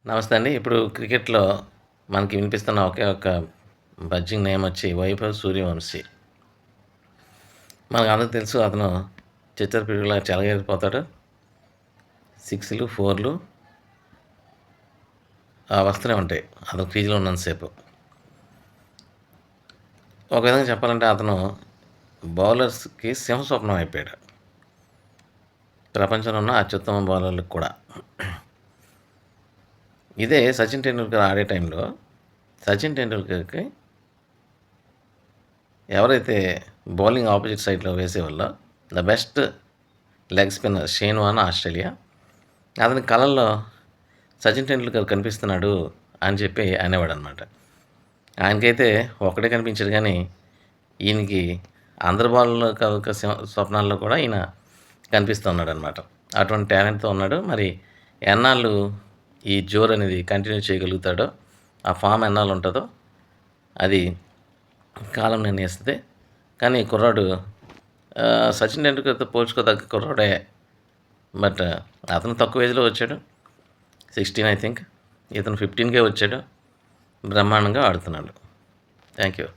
నమస్తే అండి. ఇప్పుడు క్రికెట్‌లో మనకి వినిపిస్తున్న ఒకే ఒక్క బజ్జింగ్ నేమ్ వచ్చి వైభవ్ సూర్యవంశీ. మనకందరికి తెలుసు అతను చిచ్చర పిడుగులా చెలరేగిపోతాడు. 6లు, 4లు వస్తూనే ఉంటాయి. అతను క్రీజ్‌లో ఉన్నంత సేపు. ఒక విధంగా చెప్పాలంటే అతను బౌలర్స్‌కి సింహస్వప్నం అయిపోయాడు. ప్రపంచంలో ఉన్న అత్యుత్తమ బౌలర్‌లకు కూడా. ఇదే సచిన్ టెండూల్కర్ ఆడే టైంలో సచిన్ టెండూల్కర్‌కి ఎవరైతే బౌలింగ్ ఆపోజిట్ సైడ్‌లో వేసేవాళ్ళో the best leg spinner Shane Warne Australia. అతని కలల్లో సచిన్ టెండూల్కర్ కనిపిస్తున్నాడు అని చెప్పి అనేవాడనమాట. ఆయనకైతే ఒక్కడే కనిపించాడు కానీ ఈయనకి అందరి బాల్లో స్వప్నాల్లో కూడా ఈయన కనిపిస్తున్నాడనమాట. అటువంటి టాలెంట్‌తో ఉన్నాడు. మరి ఎన్నాళ్ళు ఈ జోర్ అనేది కంటిన్యూ చేయగలుగుతాడో, ఆ ఫామ్ ఎన్నాళ్ళు ఉంటుందో అది కాలం నిర్ణయిస్తది. కానీ కుర్రాడు సచిన్ టెండూల్కర్‌తో పోల్చుకోదగ్గ కుర్రాడే. బట్ అతను తక్కువ ఏజ్‌లో వచ్చాడు. 16 ఐ థింక్. ఇతను 15కే వచ్చాడు. బ్రహ్మాండంగా ఆడుతున్నాడు. Thank you.